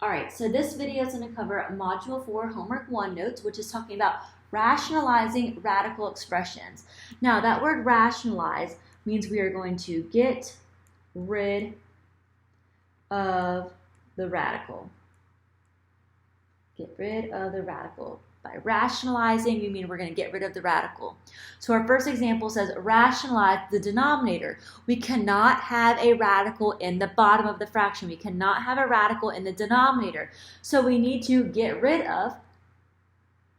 All right, so this video is going to cover Module 4 Homework 1 notes, which is talking about rationalizing radical expressions. Now, that word rationalize means we are going to get rid of the radical. Get rid of the radical. By rationalizing, we mean we're going to get rid of the radical. So our first example says rationalize the denominator. We cannot have a radical in the bottom of the fraction. We cannot have a radical in the denominator. So we need to get rid of,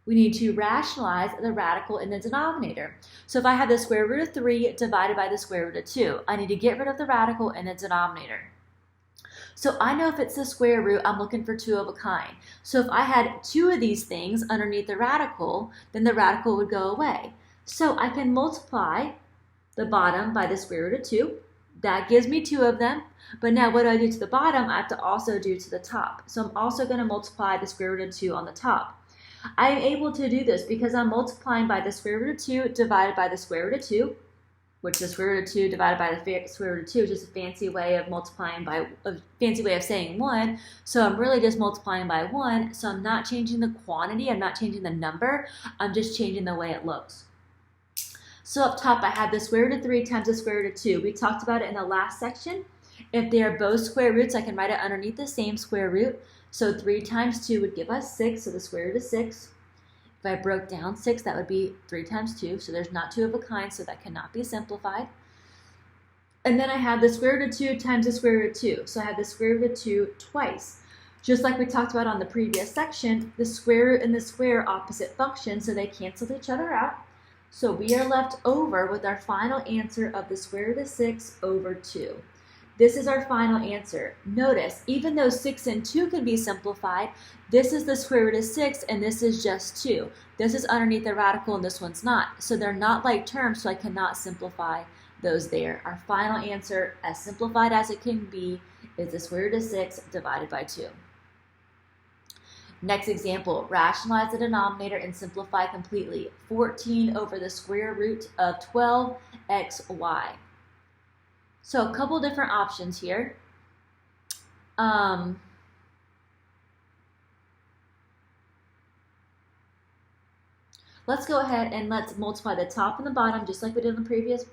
we need to rationalize the radical in the denominator. So if I have the square root of 3 divided by the square root of 2, I need to get rid of the radical in the denominator. So I know if it's the square root, I'm looking for 2 of a kind. So if I had 2 of these things underneath the radical, then the radical would go away. So I can multiply the bottom by the square root of 2. That gives me 2 of them. But now what do I do to the bottom? I have to also do to the top. So I'm also going to multiply the square root of 2 on the top. I'm able to do this because I'm multiplying by the square root of 2 divided by the square root of 2. Which the square root of 2 divided by the square root of 2 is just a fancy way of multiplying by, a fancy way of saying 1. So I'm really just multiplying by 1. So I'm not changing the quantity, I'm not changing the number, I'm just changing the way it looks. So up top I have the square root of 3 times the square root of 2. We talked about it in the last section. If they are both square roots, I can write it underneath the same square root. So 3 times 2 would give us 6, so the square root of 6. If I broke down 6, that would be 3 times 2, so there's not 2 of a kind, so that cannot be simplified. And then I have the square root of 2 times the square root of 2, so I have the square root of 2 twice. Just like we talked about on the previous section, the square root and the square are opposite functions, so they cancel each other out. So we are left over with our final answer of the square root of 6 over 2. This is our final answer. Notice, even though 6 and 2 can be simplified, this is the square root of 6 and this is just 2. This is underneath the radical and this one's not. So they're not like terms, so I cannot simplify those there. Our final answer, as simplified as it can be, is the square root of 6 divided by 2. Next example, rationalize the denominator and simplify completely. 14 over the square root of 12xy. So a couple different options here. Let's go ahead and let's multiply the top and the bottom, just like we did in the previous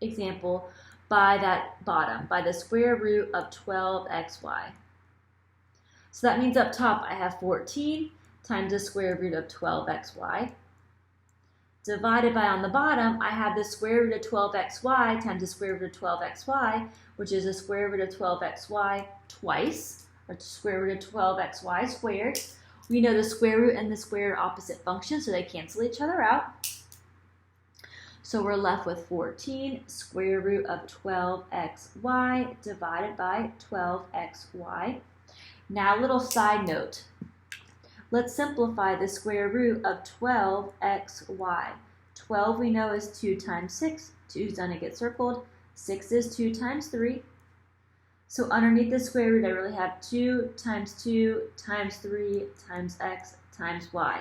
example, by that bottom, by the square root of 12xy. So that means up top I have 14 times the square root of 12xy. Divided by on the bottom, I have the square root of 12xy times the square root of 12xy, which is the square root of 12xy twice, or square root of 12xy squared. We know the square root and the square are opposite functions, so they cancel each other out. So we're left with 14 square root of 12xy divided by 12xy. Now a little side note. Let's simplify the square root of 12xy. 12 we know is 2 times 6. 2 is going to get circled. 6 is 2 times 3. So underneath the square root, I really have 2 times 2 times 3 times x times y.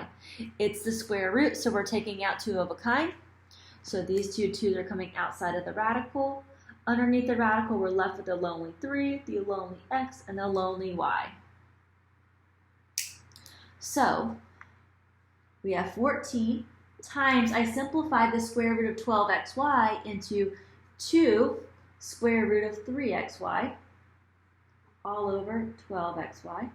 It's the square root, so we're taking out 2 of a kind. So these two 2's are coming outside of the radical. Underneath the radical, we're left with the lonely 3, the lonely x, and the lonely y. So we have 14 times, I simplified the square root of 12xy into 2 square root of 3xy all over 12xy.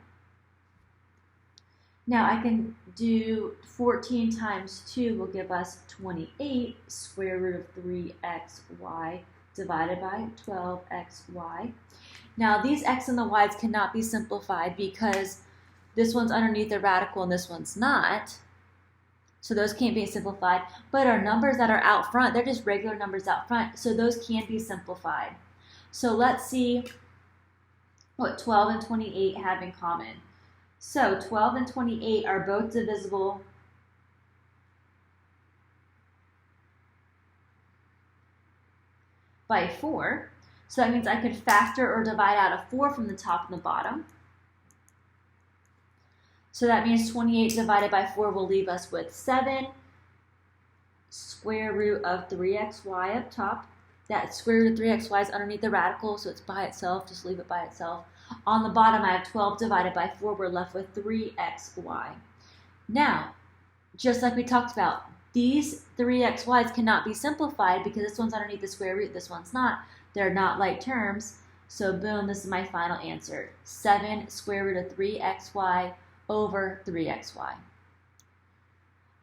Now I can do 14 times 2 will give us 28 square root of 3xy divided by 12xy. Now these x and the y's cannot be simplified because this one's underneath the radical and this one's not. So those can't be simplified. But our numbers that are out front, they're just regular numbers out front, so those can be simplified. So let's see what 12 and 28 have in common. So 12 and 28 are both divisible by 4. So that means I could factor or divide out a 4 from the top and the bottom. So that means 28 divided by 4 will leave us with 7 square root of 3xy up top. That square root of 3xy is underneath the radical, so it's by itself. Just leave it by itself. On the bottom, I have 12 divided by 4. We're left with 3xy. Now, just like we talked about, these 3xy's cannot be simplified because this one's underneath the square root, this one's not. They're not like terms. So boom, this is my final answer. 7 square root of 3xy over 3xy.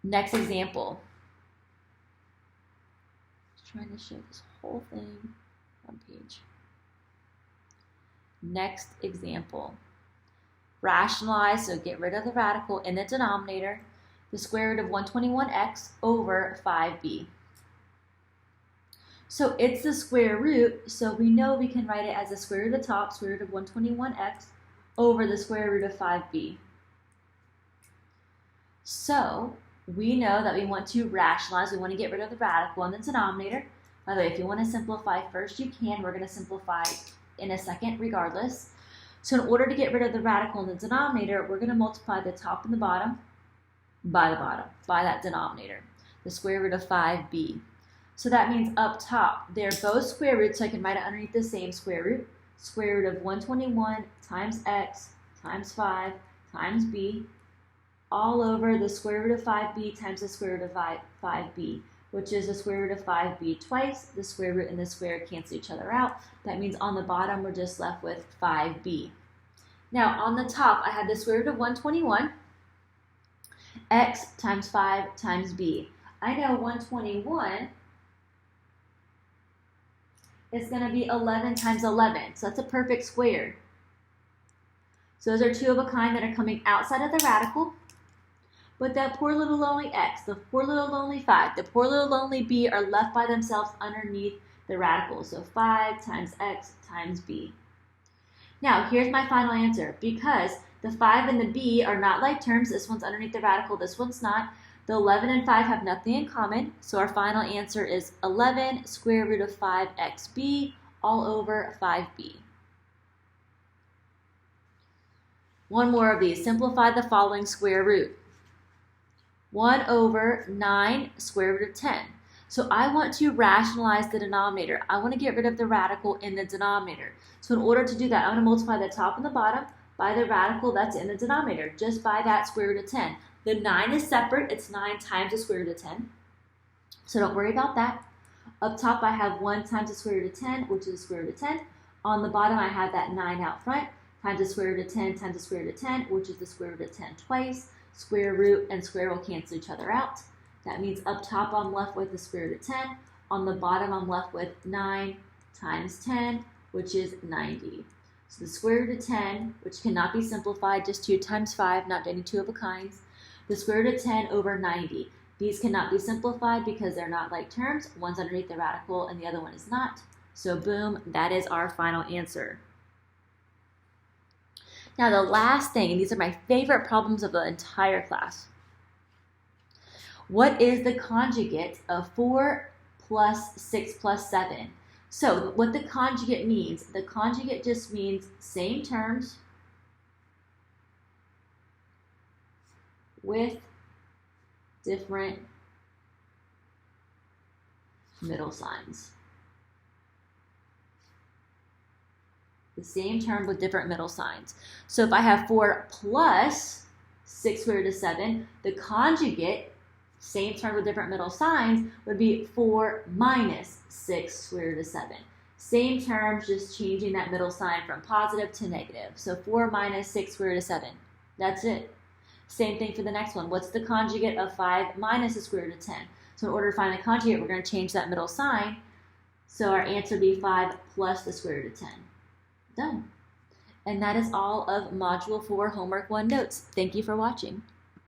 Next example. Just trying to show this whole thing on page. Next example. Rationalize, so get rid of the radical in the denominator, the square root of 121x over 5b. So it's the square root, so we know we can write it as the square root of the top, square root of 121x, over the square root of 5b. So we know that we want to rationalize, we want to get rid of the radical in the denominator. By the way, if you want to simplify first, you can. We're going to simplify in a second regardless. So in order to get rid of the radical in the denominator, we're going to multiply the top and the bottom, by that denominator, the square root of 5b. So that means up top, they're both square roots, so I can write it underneath the same square root of 121 times x times 5 times b, all over the square root of 5b times the square root of 5b, which is the square root of 5b twice. The square root and the square cancel each other out. That means on the bottom, we're just left with 5b. Now, on the top, I have the square root of 121, x times 5 times b. I know 121 is going to be 11 times 11, so that's a perfect square. So those are two of a kind that are coming outside of the radical. But that poor little lonely x, the poor little lonely 5, the poor little lonely b are left by themselves underneath the radical. So 5 times x times b. Now, here's my final answer. Because the 5 and the b are not like terms, this one's underneath the radical, this one's not. The 11 and 5 have nothing in common, so our final answer is 11 square root of 5xb all over 5b. One more of these. Simplify the following square root. 1 over 9 square root of 10. So I want to rationalize the denominator. I want to get rid of the radical in the denominator. So in order to do that, I'm going to multiply the top and the bottom by the radical that's in the denominator, just by that square root of 10. The 9 is separate. It's 9 times the square root of 10. So don't worry about that. Up top, I have 1 times the square root of 10, which is the square root of 10. On the bottom, I have that 9 out front, times the square root of 10 times the square root of 10, which is the square root of 10 twice. Square root and square will cancel each other out. That means up top, I'm left with the square root of 10. On the bottom, I'm left with 9 times 10, which is 90. So the square root of 10, which cannot be simplified, just 2 times 5, not any two of a kinds. The square root of 10 over 90. These cannot be simplified because they're not like terms. One's underneath the radical and the other one is not. So boom, that is our final answer. Now the last thing, and these are my favorite problems of the entire class. What is the conjugate of 4 plus 6 plus 7? So what the conjugate means, the conjugate just means same terms with different middle signs. The same term with different middle signs. So if I have 4 plus 6 square root of 7, the conjugate, same term with different middle signs, would be 4 minus 6 square root of 7. Same terms, just changing that middle sign from positive to negative. So 4 minus 6 square root of 7. That's it. Same thing for the next one. What's the conjugate of 5 minus the square root of 10? So in order to find the conjugate, we're going to change that middle sign. So our answer would be 5 plus the square root of 10. Done. And that is all of Module 4 Homework 1 notes. Thank you for watching.